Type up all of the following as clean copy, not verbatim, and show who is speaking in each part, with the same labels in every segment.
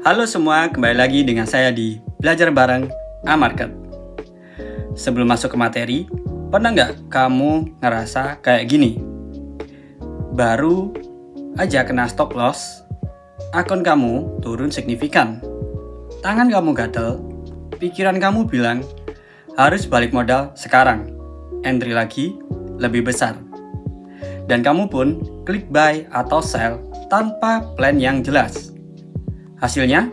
Speaker 1: Halo semua, kembali lagi dengan saya di Belajar Bareng A-Market. Sebelum masuk ke materi, pernah nggak kamu ngerasa kayak gini? Baru aja kena stop loss, akun kamu turun signifikan. Tangan kamu gatel, pikiran kamu bilang harus balik modal sekarang, entry lagi lebih besar. Dan kamu pun klik buy atau sell tanpa plan yang jelas. Hasilnya,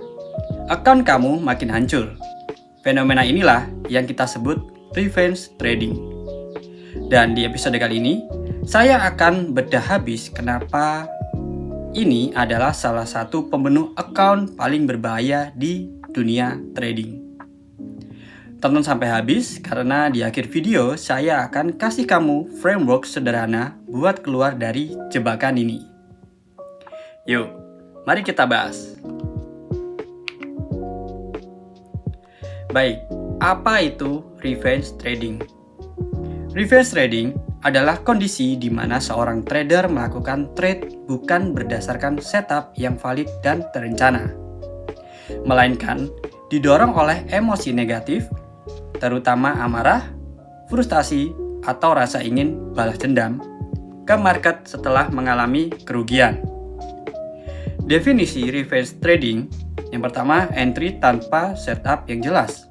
Speaker 1: akun kamu makin hancur. Fenomena inilah yang kita sebut revenge trading. Dan di episode kali ini, saya akan bedah habis kenapa ini adalah salah satu pembunuh akun paling berbahaya di dunia trading. Tonton sampai habis karena di akhir video saya akan kasih kamu framework sederhana buat keluar dari jebakan ini. Yuk, mari kita bahas. Baik, apa itu revenge trading? Revenge trading adalah kondisi di mana seorang trader melakukan trade bukan berdasarkan setup yang valid dan terencana, melainkan didorong oleh emosi negatif, terutama amarah, frustasi, atau rasa ingin balas dendam ke market setelah mengalami kerugian. Definisi revenge trading: yang pertama, entry tanpa setup yang jelas.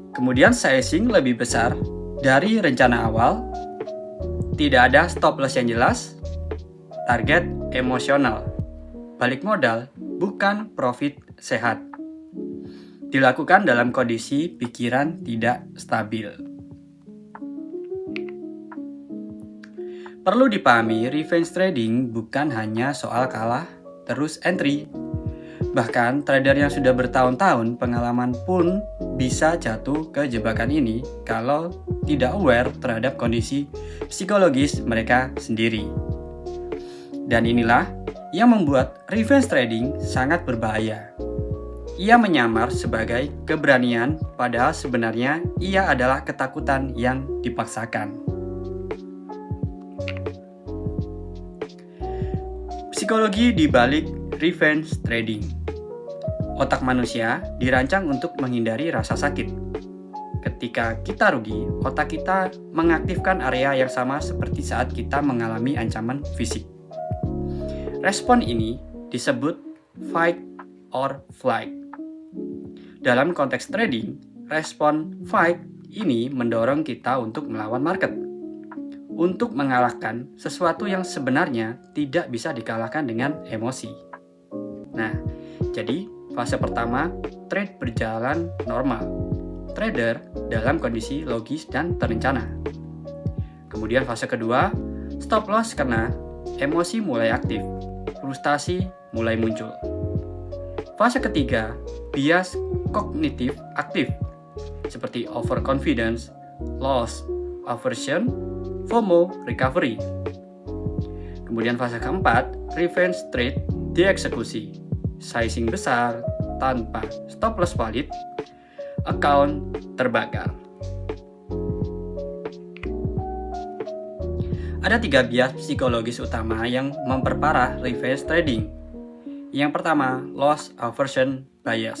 Speaker 1: Kemudian sizing lebih besar dari rencana awal. Tidak ada stop loss yang jelas. Target emosional. Balik modal bukan profit sehat. Dilakukan dalam kondisi pikiran tidak stabil. Perlu dipahami, revenge trading bukan hanya soal kalah terus entry. Bahkan trader yang sudah bertahun-tahun pengalaman pun bisa jatuh ke jebakan ini kalau tidak aware terhadap kondisi psikologis mereka sendiri. Dan inilah yang membuat revenge trading sangat berbahaya. Ia menyamar sebagai keberanian, padahal sebenarnya ia adalah ketakutan yang dipaksakan. Psikologi di balik revenge trading. Otak manusia dirancang untuk menghindari rasa sakit. Ketika kita rugi, otak kita mengaktifkan area yang sama seperti saat kita mengalami ancaman fisik. Respon ini disebut fight or flight. Dalam konteks trading, respon fight ini mendorong kita untuk melawan market, untuk mengalahkan sesuatu yang sebenarnya tidak bisa dikalahkan dengan emosi. Nah, jadi fase pertama, trade berjalan normal. Trader dalam kondisi logis dan terencana. Kemudian fase kedua, stop loss karena emosi mulai aktif, frustasi mulai muncul. Fase ketiga, bias kognitif aktif, seperti overconfidence, loss, aversion, FOMO, recovery. Kemudian fase keempat, revenge trade dieksekusi. Sizing besar, tanpa stop loss valid, account terbakar. Ada 3 bias psikologis utama yang memperparah revenge trading. Yang pertama, loss aversion bias.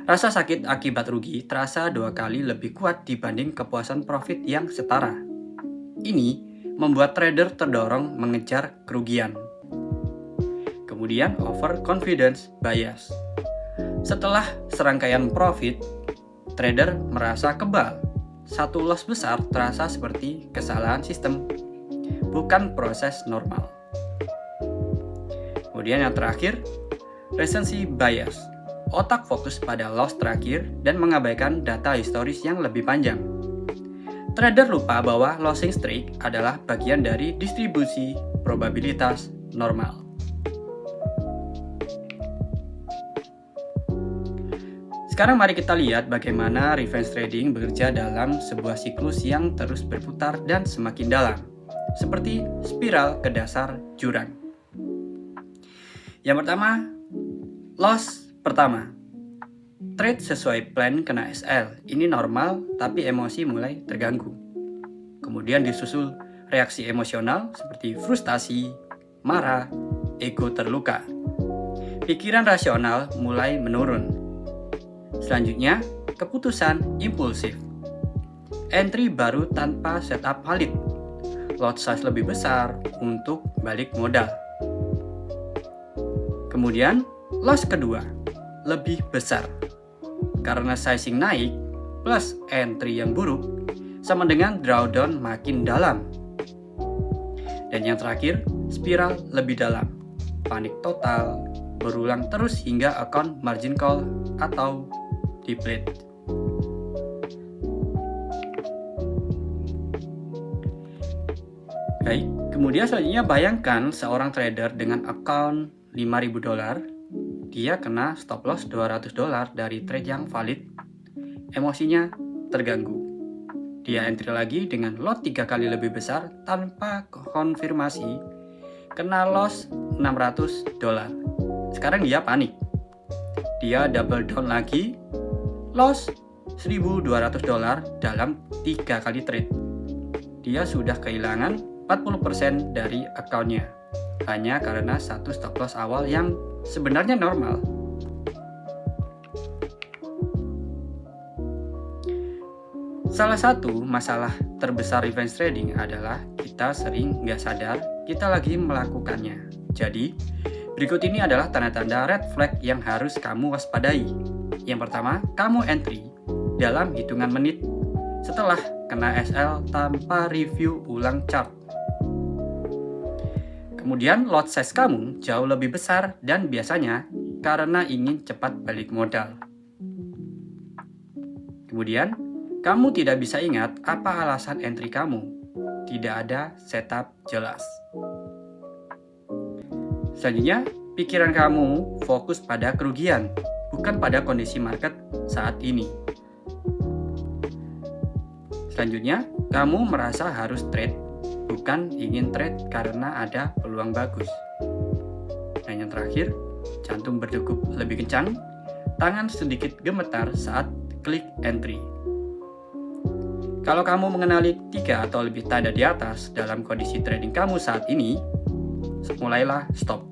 Speaker 1: Rasa sakit akibat rugi terasa 2 kali lebih kuat dibanding kepuasan profit yang setara. Ini membuat trader terdorong mengejar kerugian. Kemudian overconfidence bias. Setelah serangkaian profit, trader merasa kebal. Satu loss besar terasa seperti kesalahan sistem, bukan proses normal. Kemudian yang terakhir, recency bias. Otak fokus pada loss terakhir dan mengabaikan data historis yang lebih panjang. Trader lupa bahwa losing streak adalah bagian dari distribusi probabilitas normal. Sekarang mari kita lihat bagaimana revenge trading bekerja dalam sebuah siklus yang terus berputar dan semakin dalam, seperti spiral ke dasar jurang. Yang pertama, loss pertama. Trade sesuai plan kena SL, ini normal tapi emosi mulai terganggu. Kemudian disusul reaksi emosional seperti frustasi, marah, ego terluka. pikiran rasional mulai menurun. Selanjutnya, keputusan impulsif. Entry baru tanpa setup valid. Lot size lebih besar untuk balik modal. Kemudian, loss kedua, lebih besar. Karena sizing naik plus entry yang buruk sama dengan drawdown makin dalam. Dan yang terakhir, spiral lebih dalam. Panik total, berulang terus hingga account margin call atau deplete. Baik, kemudian selanjutnya bayangkan seorang trader dengan account $5.000, dia kena stop loss $200 dari trade yang valid. Emosinya terganggu. Dia entry lagi dengan lot 3 kali lebih besar tanpa konfirmasi, kena loss $600. Sekarang dia panik. Dia double down lagi, loss $1.200 dalam 3 kali trade. Dia sudah kehilangan 40% dari akunnya hanya karena satu stop loss awal yang sebenarnya normal. Salah satu masalah terbesar revenge trading adalah kita sering nggak sadar kita lagi melakukannya. Jadi, berikut ini adalah tanda-tanda red flag yang harus kamu waspadai. Yang pertama, kamu entry dalam hitungan menit setelah kena SL tanpa review ulang chart. Kemudian lot size kamu jauh lebih besar dan biasanya karena ingin cepat balik modal. Kemudian, kamu tidak bisa ingat apa alasan entry kamu. Tidak ada setup jelas. Selanjutnya, pikiran kamu fokus pada kerugian, bukan pada kondisi market saat ini. Selanjutnya, kamu merasa harus trade, bukan ingin trade karena ada peluang bagus. Dan yang terakhir, jantung berdegup lebih kencang, tangan sedikit gemetar saat klik entry. Kalau kamu mengenali 3 atau lebih tanda di atas dalam kondisi trading kamu saat ini, mulailah stop.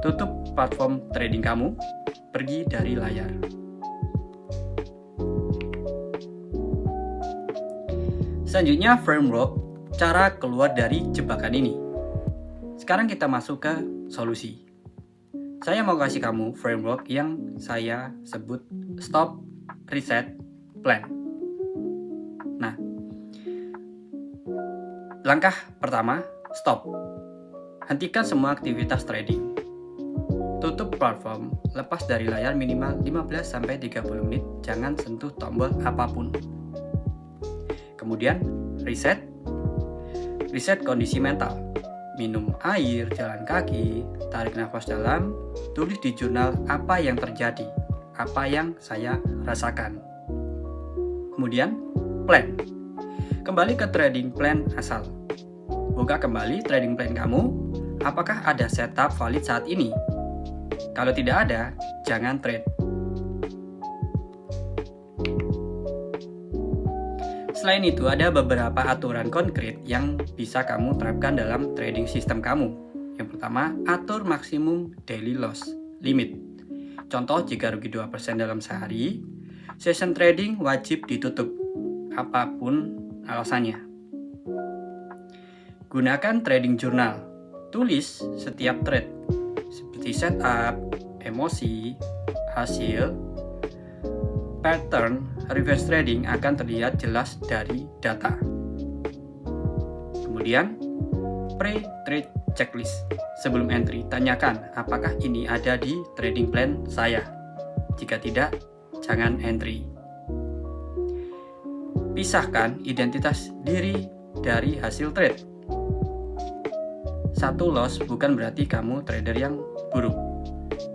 Speaker 1: Tutup platform trading kamu, pergi dari layar. Selanjutnya, framework cara keluar dari jebakan ini. Sekarang kita masuk ke solusi. Saya mau kasih kamu framework yang saya sebut stop, reset, plan. Nah, langkah pertama, stop. Hentikan semua aktivitas trading. Tutup platform, lepas dari layar minimal 15-30 menit, jangan sentuh tombol apapun. Kemudian, reset kondisi mental. Minum air, jalan kaki, tarik nafas dalam, tulis di jurnal apa yang terjadi, apa yang saya rasakan. Kemudian, plan. Kembali ke trading plan asal. Buka kembali trading plan kamu. Apakah ada setup valid saat ini? Kalau tidak ada, jangan trade. Selain itu, ada beberapa aturan konkret yang bisa kamu terapkan dalam trading system kamu. Yang pertama, atur maksimum daily loss limit. Contoh, jika rugi 2% dalam sehari, session trading wajib ditutup, apapun alasannya. Gunakan trading journal. Tulis setiap trade, seperti setup, emosi, hasil, pattern. Reverse trading akan terlihat jelas dari data. Kemudian, pre-trade checklist. Sebelum entry, tanyakan apakah ini ada di trading plan saya. Jika tidak, jangan entry. Pisahkan identitas diri dari hasil trade. Satu loss bukan berarti kamu trader yang buruk.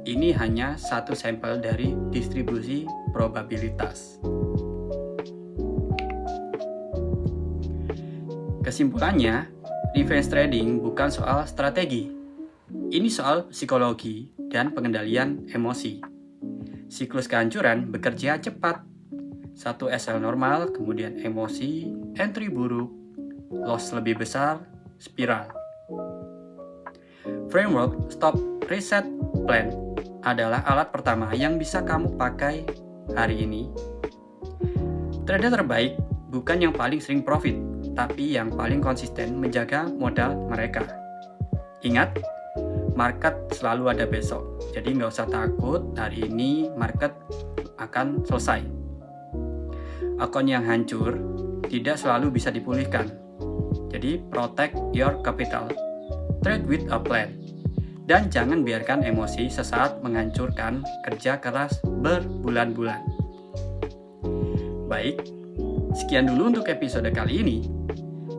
Speaker 1: Ini hanya satu sampel dari distribusi probabilitas. Kesimpulannya, revenge trading bukan soal strategi. Ini soal psikologi dan pengendalian emosi. Siklus kehancuran bekerja cepat. Satu SL normal, kemudian emosi, entry buruk, loss lebih besar, spiral. Framework, stop, reset, plan. adalah alat pertama yang bisa kamu pakai hari ini. Trader terbaik bukan yang paling sering profit, tapi yang paling konsisten menjaga modal mereka. Ingat, market selalu ada besok. Jadi nggak usah takut hari ini market akan selesai. Akun yang hancur tidak selalu bisa dipulihkan. Jadi protect your capital. Trade with a plan. Dan jangan biarkan emosi sesaat menghancurkan kerja keras berbulan-bulan. Baik, sekian dulu untuk episode kali ini.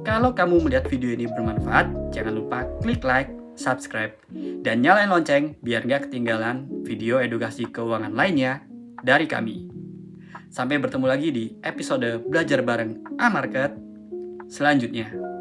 Speaker 1: Kalau kamu melihat video ini bermanfaat, jangan lupa klik like, subscribe, dan nyalain lonceng biar nggak ketinggalan video edukasi keuangan lainnya dari kami. Sampai bertemu lagi di episode Belajar Bareng A-Market selanjutnya.